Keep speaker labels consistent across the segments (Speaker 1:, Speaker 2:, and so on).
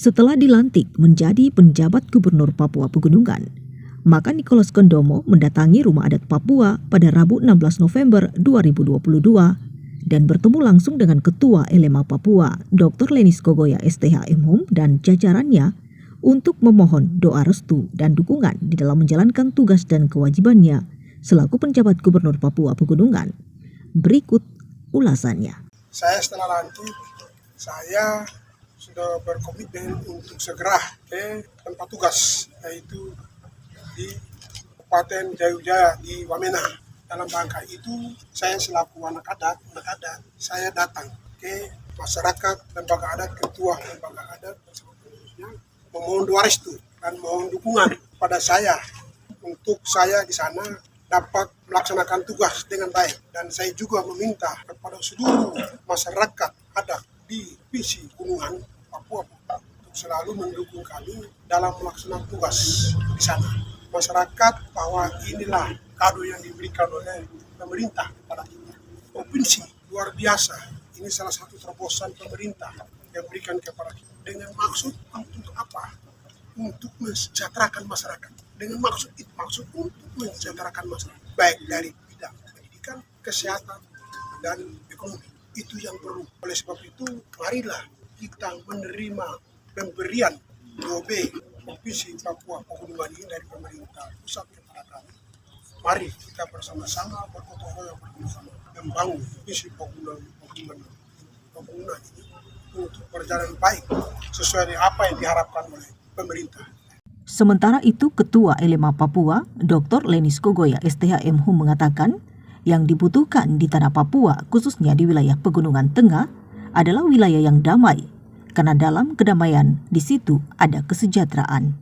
Speaker 1: Setelah dilantik menjadi penjabat Gubernur Papua Pegunungan, maka Nicholas Kondomo mendatangi Rumah Adat Papua pada Rabu 16 November 2022 dan bertemu langsung dengan Ketua LMA Papua, Dr. Lenis Kogoya STH-MHUM dan jajarannya untuk memohon doa restu dan dukungan di dalam menjalankan tugas dan kewajibannya selaku penjabat Gubernur Papua Pegunungan. Berikut ulasannya.
Speaker 2: Saya setelah lantik, saya sudah berkomitmen untuk segera ke tempat tugas, yaitu di Kabupaten Jayujaya di Wamena. Dalam rangka itu, saya selaku anak adat, saya datang ke masyarakat, lembaga adat, ketua lembaga adat, memohon doa restu dan mohon dukungan pada saya untuk saya di sana dapat melaksanakan tugas dengan baik. Dan saya juga meminta kepada seluruh masyarakat adat di Pisi Gunungan Papua untuk selalu mendukung kami dalam melaksanakan tugas di sana. Masyarakat bahwa inilah kado yang diberikan oleh pemerintah kepada kita. Provinsi luar biasa, ini salah satu terobosan pemerintah yang berikan kepada kita. Dengan maksud untuk apa? Untuk mensejahterakan masyarakat. Dengan maksud untuk mensejahterakan masyarakat, baik dari bidang pendidikan, kesehatan, dan ekonomi. Itu yang perlu. Oleh sebab itu, marilah kita menerima pemberian 2B Provinsi Papua Pegunungan ini dari pemerintah pusat kepada kami. Mari kita bersama-sama bergotong royong bersama membangun Provinsi Pegunungan ini untuk berjalan baik sesuai dengan apa yang diharapkan oleh pemerintah.
Speaker 1: Sementara itu, Ketua LMA Papua, Dr. Lenis Kogoya STH-MHUM mengatakan yang dibutuhkan di tanah Papua, khususnya di wilayah Pegunungan Tengah, adalah wilayah yang damai, karena dalam kedamaian di situ ada kesejahteraan.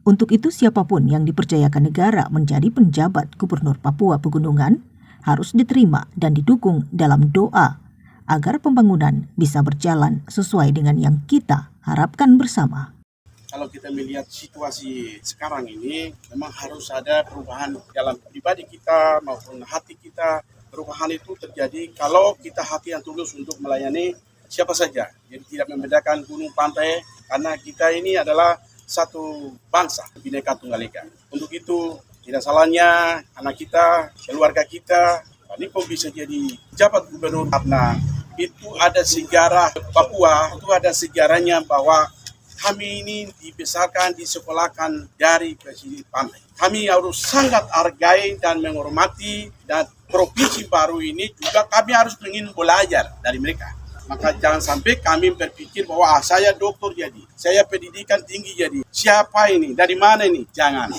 Speaker 1: Untuk itu, siapapun yang dipercayakan negara menjadi penjabat Gubernur Papua Pegunungan harus diterima dan didukung dalam doa agar pembangunan bisa berjalan sesuai dengan yang kita harapkan bersama.
Speaker 3: Kalau kita melihat situasi sekarang ini, memang harus ada perubahan dalam pribadi kita maupun hati kita. Perubahan itu terjadi kalau kita hati yang tulus untuk melayani siapa saja. Jadi tidak membedakan gunung pantai, karena kita ini adalah satu bangsa, Bhinneka Tunggal Ika. Untuk itu, tidak salahnya anak kita, keluarga kita, ini kok bisa jadi jabat gubernur, karena itu ada sejarah Papua, itu ada sejarahnya bahwa kami ini dibesarkan, disekolahkan dari pesisir pantai. Kami harus sangat hargai dan menghormati, dan provinsi baru ini juga kami harus ingin belajar dari mereka. Maka jangan sampai kami berpikir bahwa saya dokter jadi, saya pendidikan tinggi jadi, siapa ini, dari mana ini? Jangan.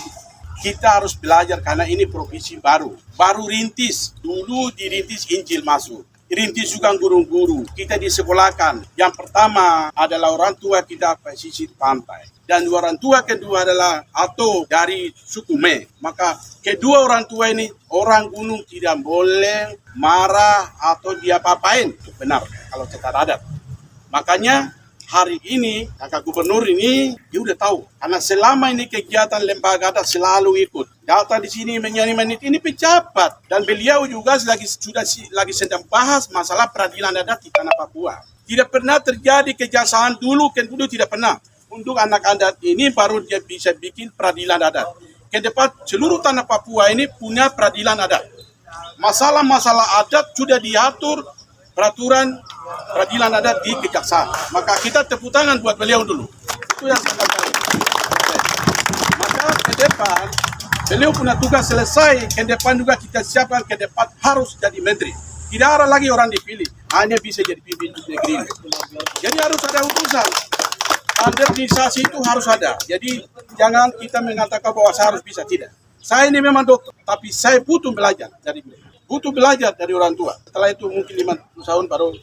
Speaker 3: Kita harus belajar karena ini provinsi baru rintis. Dulu dirintis Injil masuk. Rintis juga guru-guru, kita disekolahkan. Yang pertama adalah orang tua kita pesisir pantai. Dan orang tua kedua adalah atau dari suku Me. Maka kedua orang tua ini, orang gunung tidak boleh marah atau diapa-apain. Itu benar kalau secara adat. Makanya hari ini kakak gubernur ini dia udah tahu. Karena selama ini kegiatan lembaga adat selalu ikut. Data di sini menyanyi menit ini pejabat, dan beliau juga sudah sedang bahas masalah peradilan adat di tanah Papua. Tidak pernah terjadi kejahatan dulu tidak pernah. Untuk anak adat ini baru dia bisa bikin peradilan adat. Ke depan seluruh tanah Papua ini punya peradilan adat. Masalah-masalah adat sudah diatur peraturan peradilan adat di kejaksaan. Maka kita tepuk tangan buat beliau dulu. Itu yang sangat baik. Maka ke depan beliau punya tugas selesai, ke depan juga kita siapkan ke depan harus jadi menteri. Tidak ada lagi orang dipilih, hanya bisa jadi pimpin negeri. Jadi harus ada utusan. Standarisasi itu harus ada. Jadi jangan kita mengatakan bahwa saya harus bisa, tidak. Saya ini memang dokter, tapi saya butuh belajar dari beliau. Butuh belajar dari orang tua. Setelah itu mungkin 5 tahun baru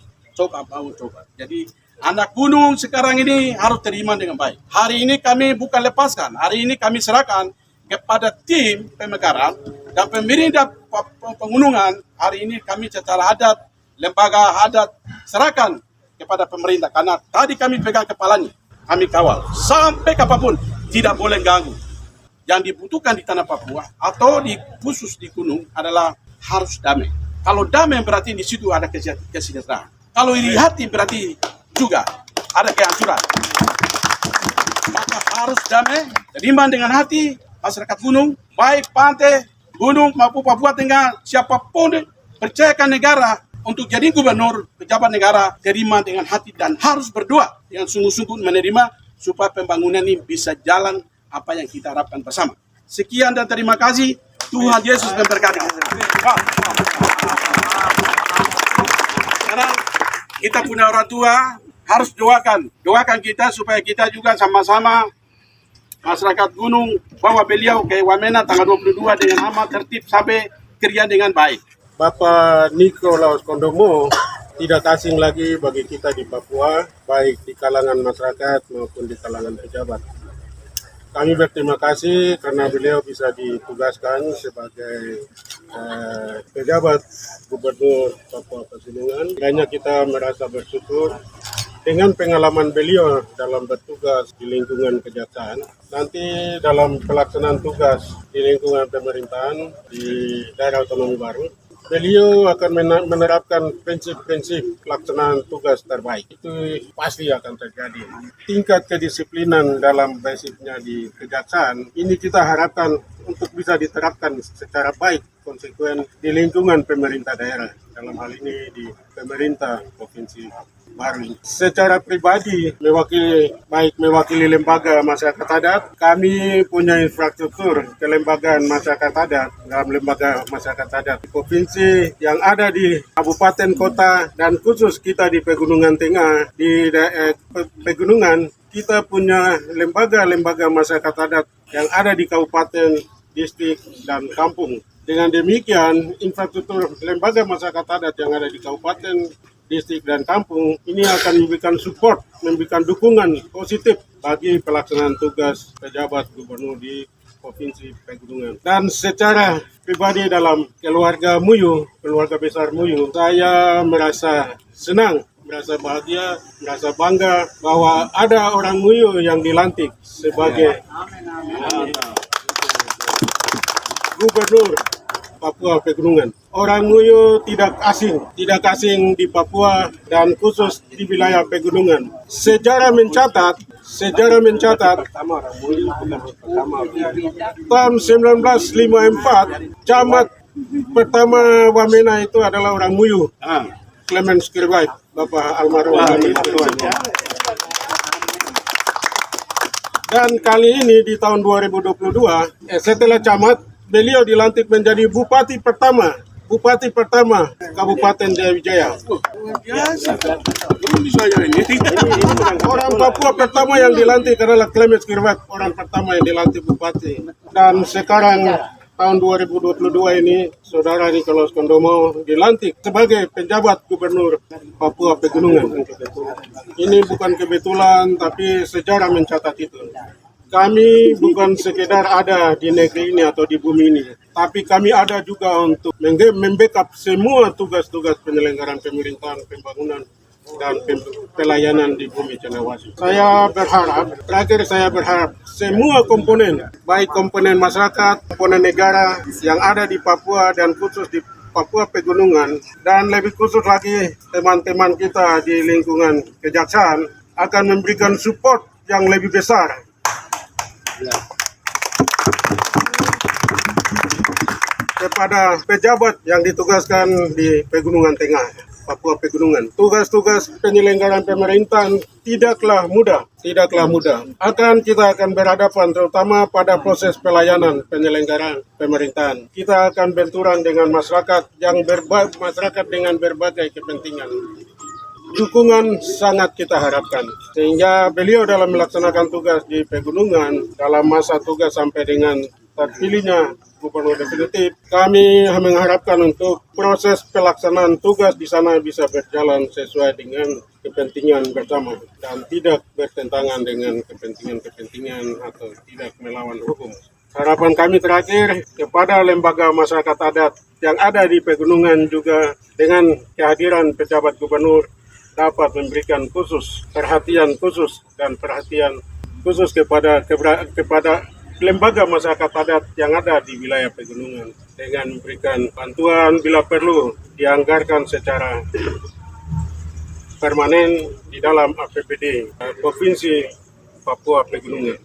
Speaker 3: coba. Jadi anak gunung sekarang ini harus terima dengan baik. Hari ini kami bukan lepaskan, hari ini kami serahkan kepada tim pemekaran dan pemerintah pegunungan. Hari ini kami secara adat, lembaga adat serahkan kepada pemerintah. Karena tadi kami pegang kepalanya, kami kawal. Sampai kapanpun tidak boleh ganggu. Yang dibutuhkan di tanah Papua atau khusus di gunung adalah harus damai. Kalau damai berarti di situ ada kesejahteraan. Kalau iri hati berarti juga ada kehancuran. harus damai, terima dengan hati masyarakat gunung, baik pantai, gunung maupun Papua Tengah, siapapun percayakan negara untuk jadi gubernur, pejabat negara, terima dengan hati dan harus berdoa dengan sungguh-sungguh menerima supaya pembangunan ini bisa jalan apa yang kita harapkan bersama. Sekian dan terima kasih. Tuhan Yesus memberkati. Sekarang kita punya orang tua, harus doakan kita supaya kita juga sama-sama masyarakat gunung bawa beliau ke Wamena tanggal 22 dengan aman tertib sampai kerja dengan baik.
Speaker 4: Bapak Nikolaus Kondomo tidak asing lagi bagi kita di Papua, baik di kalangan masyarakat maupun di kalangan pejabat. Kami berterima kasih karena beliau bisa ditugaskan sebagai pejabat Gubernur Papua Pegunungan. Kiranya kita merasa bersyukur dengan pengalaman beliau dalam bertugas di lingkungan kejaksaan. Nanti dalam pelaksanaan tugas di lingkungan pemerintahan di daerah otonomi baru, beliau akan menerapkan prinsip-prinsip pelaksanaan tugas terbaik. Itu pasti akan terjadi. Tingkat kedisiplinan dalam basicnya di kejaksaan, ini kita harapkan untuk bisa diterapkan secara baik, konsekuen di lingkungan pemerintah daerah. Dalam hal ini di pemerintah Provinsi Baru. Secara pribadi, mewakili lembaga masyarakat adat, kami punya infrastruktur kelembagaan masyarakat adat dalam lembaga masyarakat adat di provinsi yang ada di kabupaten, kota, dan khusus kita di Pegunungan Tengah, di Pegunungan, kita punya lembaga-lembaga masyarakat adat yang ada di kabupaten, distrik, dan kampung. Dengan demikian, infrastruktur lembaga masyarakat adat yang ada di kabupaten, distrik, dan kampung ini akan memberikan support, memberikan dukungan positif bagi pelaksanaan tugas pejabat gubernur di Provinsi Pegunungan. Dan secara pribadi dalam keluarga Muyu, keluarga besar Muyu, saya merasa senang, merasa bahagia, merasa bangga bahwa ada orang Muyu yang dilantik sebagai gubernur Papua Pegunungan. Orang Muyu tidak asing di Papua dan khusus di wilayah Pegunungan. Sejarah mencatat tahun 1954 camat pertama Wamena itu adalah orang Muyu. Clemens Kirwait, Bapak almarhum. Dan kali ini di tahun 2022 setelah camat, beliau dilantik menjadi Bupati pertama Kabupaten Jaya. Orang Papua pertama yang dilantik adalah Clemens Kirwait, orang pertama yang dilantik Bupati. Dan sekarang tahun 2022 ini, Saudara Nikolaus Kondomo dilantik sebagai penjabat Gubernur Papua Pegunungan. Ini bukan kebetulan, tapi sejarah mencatat itu. Kami bukan sekedar ada di negeri ini atau di bumi ini, tapi kami ada juga untuk membackup semua tugas-tugas penyelenggaraan pemerintahan, pembangunan, dan pelayanan di bumi Cenderawasih. Saya berharap semua komponen, baik komponen masyarakat, komponen negara yang ada di Papua dan khusus di Papua Pegunungan, dan lebih khusus lagi teman-teman kita di lingkungan kejaksaan akan memberikan support yang lebih besar kepada pejabat yang ditugaskan di Pegunungan Tengah, Papua Pegunungan. Tugas-tugas penyelenggaraan pemerintahan tidaklah mudah. Kita akan berhadapan terutama pada proses pelayanan penyelenggaraan pemerintahan. Kita akan benturan dengan masyarakat dengan berbagai kepentingan. Dukungan sangat kita harapkan, sehingga beliau dalam melaksanakan tugas di Pegunungan dalam masa tugas sampai dengan terpilihnya gubernur definitif, kami mengharapkan untuk proses pelaksanaan tugas di sana bisa berjalan sesuai dengan kepentingan bersama dan tidak bertentangan dengan kepentingan atau tidak melawan hukum. Harapan kami terakhir kepada lembaga masyarakat adat yang ada di Pegunungan juga dengan kehadiran pejabat gubernur dapat memberikan perhatian khusus kepada lembaga masyarakat adat yang ada di wilayah Pegunungan dengan memberikan bantuan bila perlu dianggarkan secara permanen di dalam APBD Provinsi Papua Pegunungan.